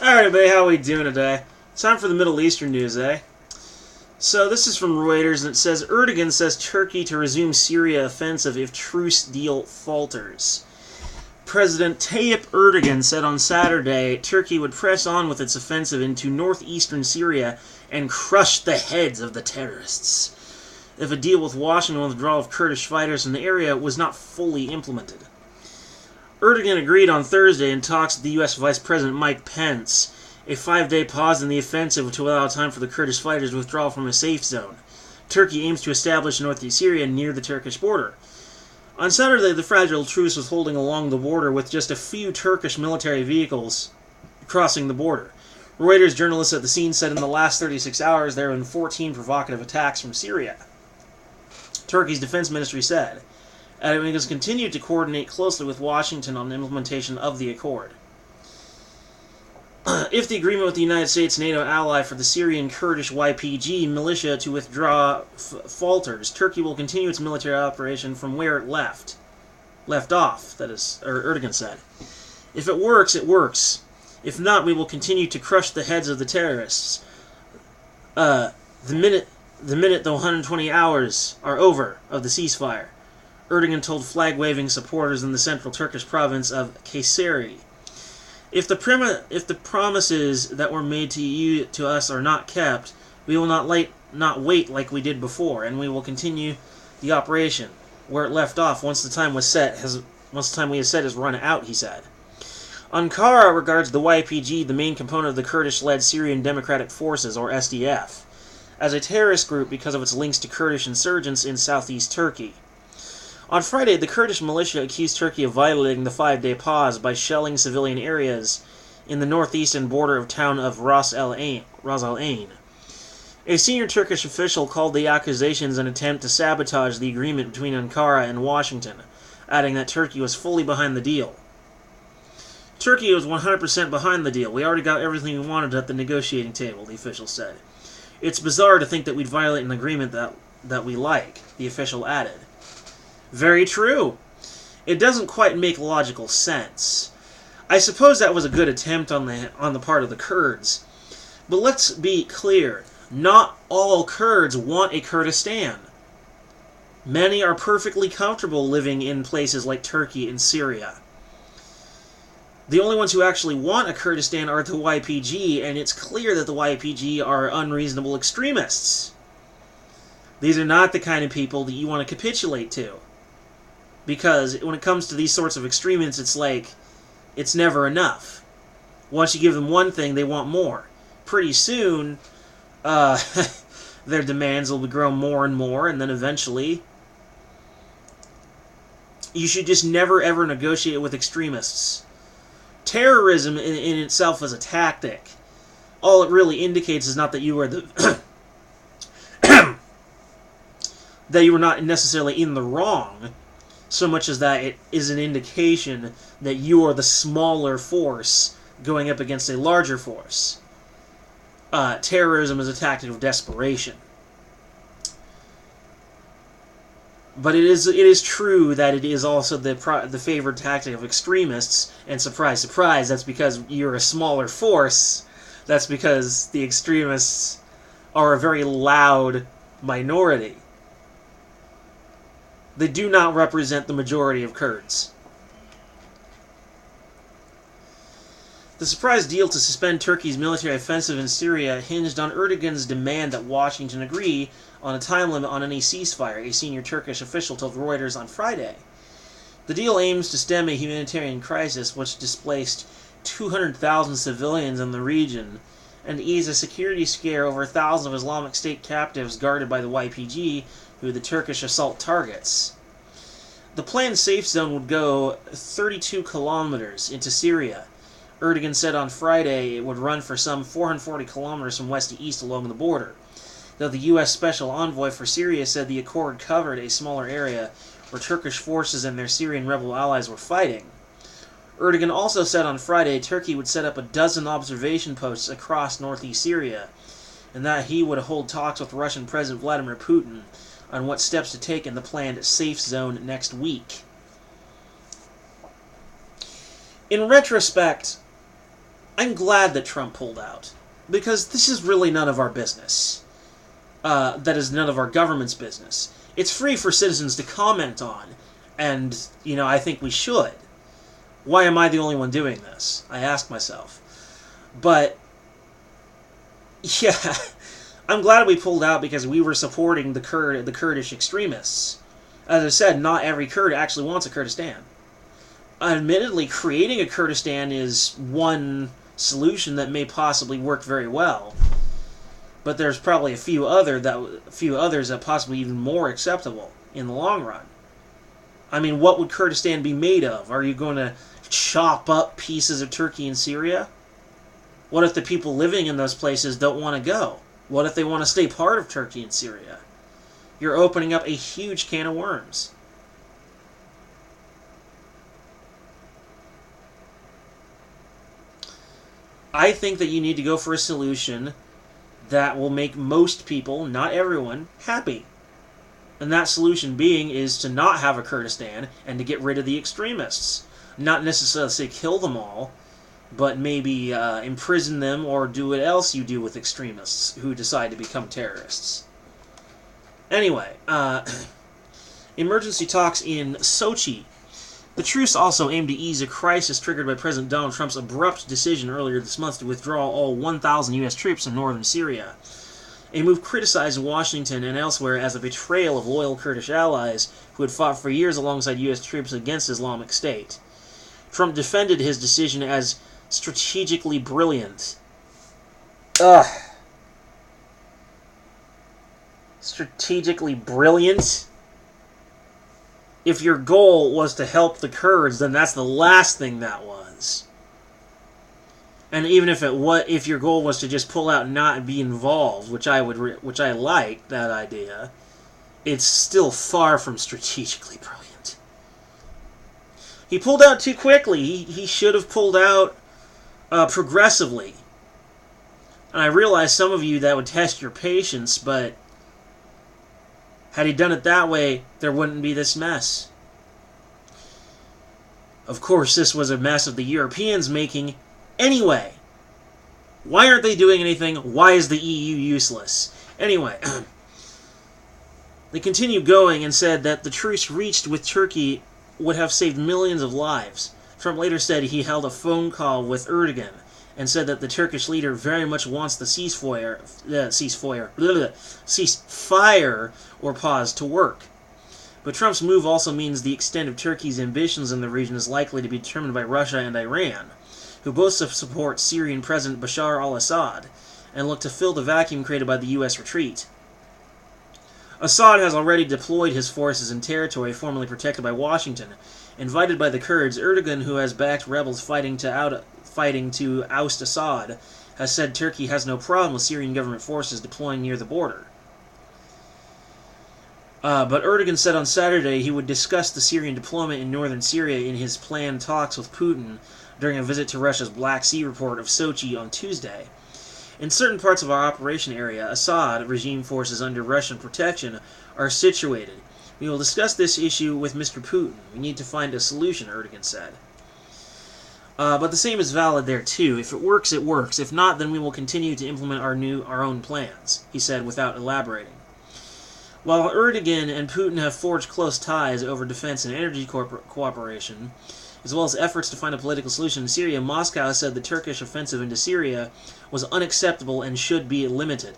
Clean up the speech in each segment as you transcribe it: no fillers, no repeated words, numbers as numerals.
Alright, everybody, how we doing today? Time for the Middle Eastern news, eh? So this is from Reuters, and it says, Erdogan says Turkey to resume Syria offensive if truce deal falters. President Tayyip Erdogan said on Saturday Turkey would press on with its offensive into northeastern Syria and crush the heads of the terrorists if a deal with Washington on the withdrawal of Kurdish fighters from the area was not fully implemented. Erdogan agreed on Thursday in talks with the U.S. Vice President Mike Pence, a 5-day pause in the offensive to allow time for the Kurdish fighters to withdraw from a safe zone. Turkey aims to establish northeast Syria near the Turkish border. On Saturday, the fragile truce was holding along the border with just a few Turkish military vehicles crossing the border. Reuters journalists at the scene said in the last 36 hours there have been 14 provocative attacks from Syria. Turkey's defense ministry said, and it has continued to coordinate closely with Washington on the implementation of the accord. If the agreement with the United States NATO ally for the Syrian Kurdish YPG militia to withdraw falters, Turkey will continue its military operation from where it left off, that is, Erdogan said. If it works, it works. If not, we will continue to crush the heads of the terrorists. The minute the 120 hours are over of the ceasefire, Erdogan told flag-waving supporters in the central Turkish province of Kayseri. If the promises that were made to us are not kept, we will not wait like we did before, and we will continue the operation where it left off once the time we have set has run out, he said. Ankara regards the YPG, the main component of the Kurdish-led Syrian Democratic Forces, or SDF, as a terrorist group because of its links to Kurdish insurgents in southeast Turkey. On Friday, the Kurdish militia accused Turkey of violating the 5-day pause by shelling civilian areas in the northeastern border of town of Ras Al Ain. A senior Turkish official called the accusations an attempt to sabotage the agreement between Ankara and Washington, adding that Turkey was fully behind the deal. Turkey was 100% behind the deal. We already got everything we wanted at the negotiating table, the official said. It's bizarre to think that we'd violate an agreement that we like, the official added. Very true. It doesn't quite make logical sense. I suppose that was a good attempt on the part of the Kurds. But let's be clear. Not all Kurds want a Kurdistan. Many are perfectly comfortable living in places like Turkey and Syria. The only ones who actually want a Kurdistan are the YPG, and it's clear that the YPG are unreasonable extremists. These are not the kind of people that you want to capitulate to. Because when it comes to these sorts of extremists, it's like, it's never enough. Once you give them one thing, they want more. Pretty soon, their demands will grow more and more, and then eventually, you should just never ever negotiate with extremists. Terrorism in itself is a tactic. All it really indicates is not that you are the that you are not necessarily in the wrong, so much as that it is an indication that you are the smaller force going up against a larger force. Terrorism is a tactic of desperation. But it is true that it is also the favored tactic of extremists, and surprise, surprise, that's because you're a smaller force. That's because the extremists are a very loud minority. They do not represent the majority of Kurds. The surprise deal to suspend Turkey's military offensive in Syria hinged on Erdogan's demand that Washington agree on a time limit on any ceasefire, a senior Turkish official told Reuters on Friday. The deal aims to stem a humanitarian crisis which displaced 200,000 civilians in the region and ease a security scare over thousands of Islamic State captives guarded by the YPG, who the Turkish assault targets. The planned safe zone would go 32 kilometers into Syria. Erdogan said on Friday it would run for some 440 kilometers from west to east along the border, though the U.S. Special Envoy for Syria said the accord covered a smaller area where Turkish forces and their Syrian rebel allies were fighting. Erdogan also said on Friday Turkey would set up a dozen observation posts across northeast Syria, and that he would hold talks with Russian President Vladimir Putin on what steps to take in the planned safe zone next week. In retrospect, I'm glad that Trump pulled out, because this is really none of our business. That is none of our government's business. It's free for citizens to comment on, and, I think we should. Why am I the only one doing this? I ask myself. But, yeah, I'm glad we pulled out because we were supporting the Kurdish extremists. As I said, not every Kurd actually wants a Kurdistan. Admittedly, creating a Kurdistan is one solution that may possibly work very well, but there's probably a few others that possibly even more acceptable in the long run. I mean, what would Kurdistan be made of? Are you going to chop up pieces of Turkey and Syria? What if the people living in those places don't want to go? What if they want to stay part of Turkey and Syria? You're opening up a huge can of worms. I think that you need to go for a solution that will make most people, not everyone, happy. And that solution being is to not have a Kurdistan and to get rid of the extremists. Not necessarily say kill them all, but maybe imprison them or do what else you do with extremists who decide to become terrorists. Anyway, emergency talks in Sochi. The truce also aimed to ease a crisis triggered by President Donald Trump's abrupt decision earlier this month to withdraw all 1,000 U.S. troops from northern Syria, a move criticized in Washington and elsewhere as a betrayal of loyal Kurdish allies who had fought for years alongside U.S. troops against Islamic State. Trump defended his decision as strategically brilliant. Strategically brilliant? If your goal was to help the Kurds, then that's the last thing that was. And even if your goal was to just pull out and not be involved, which I like that idea, it's still far from strategically brilliant. He pulled out too quickly. He should have pulled out progressively. And I realize some of you that would test your patience, but had he done it that way, there wouldn't be this mess. Of course, this was a mess of the Europeans making anyway. Why aren't they doing anything? Why is the EU useless? Anyway, they continued going and said that the truce reached with Turkey would have saved millions of lives. Trump later said he held a phone call with Erdogan and said that the Turkish leader very much wants the ceasefire or pause to work. But Trump's move also means the extent of Turkey's ambitions in the region is likely to be determined by Russia and Iran, who both support Syrian President Bashar al-Assad and look to fill the vacuum created by the U.S. retreat. Assad has already deployed his forces in territory formerly protected by Washington. Invited by the Kurds, Erdogan, who has backed rebels fighting to oust Assad, has said Turkey has no problem with Syrian government forces deploying near the border. But Erdogan said on Saturday he would discuss the Syrian deployment in northern Syria in his planned talks with Putin during a visit to Russia's Black Sea report of Sochi on Tuesday. In certain parts of our operation area, Assad regime forces under Russian protection are situated. We will discuss this issue with Mr. Putin. We need to find a solution, Erdogan said. But the same is valid there too. If it works, it works. If not, then we will continue to implement our own plans, he said without elaborating. While Erdogan and Putin have forged close ties over defense and energy cooperation, as well as efforts to find a political solution in Syria, Moscow said the Turkish offensive into Syria was unacceptable and should be limited.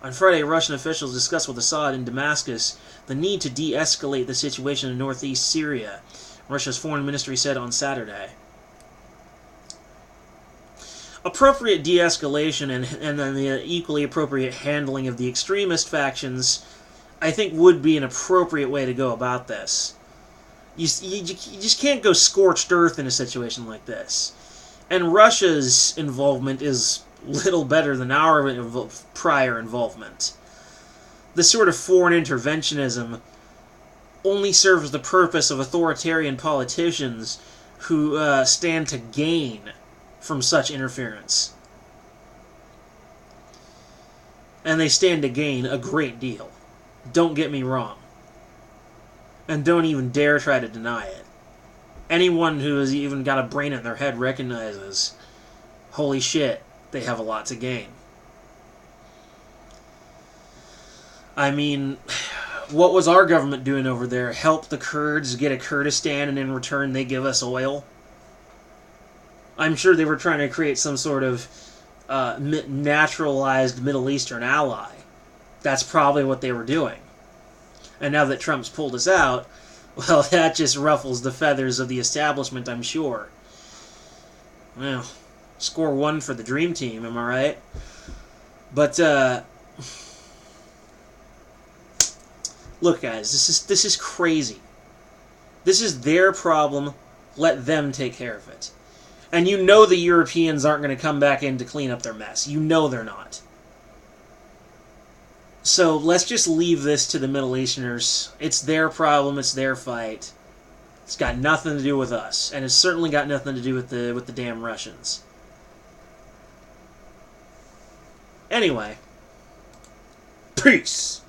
On Friday, Russian officials discussed with Assad in Damascus the need to de-escalate the situation in northeast Syria, Russia's foreign ministry said on Saturday. Appropriate de-escalation and then the equally appropriate handling of the extremist factions, I think, would be an appropriate way to go about this. You just can't go scorched earth in a situation like this. And Russia's involvement is little better than our prior involvement. This sort of foreign interventionism only serves the purpose of authoritarian politicians who stand to gain from such interference. And they stand to gain a great deal. Don't get me wrong. And don't even dare try to deny it. Anyone who has even got a brain in their head recognizes holy shit, they have a lot to gain. I mean, what was our government doing over there? Help the Kurds get a Kurdistan and in return they give us oil? I'm sure they were trying to create some sort of naturalized Middle Eastern ally. That's probably what they were doing. And now that Trump's pulled us out, well, that just ruffles the feathers of the establishment, I'm sure. Well, score one for the Dream Team, am I right? But, look, guys, this is crazy. This is their problem. Let them take care of it. And you know the Europeans aren't going to come back in to clean up their mess. You know they're not. So let's just leave this to the Middle Easterners. It's their problem. It's their fight. It's got nothing to do with us, and it's certainly got nothing to do with the damn Russians. Anyway, peace.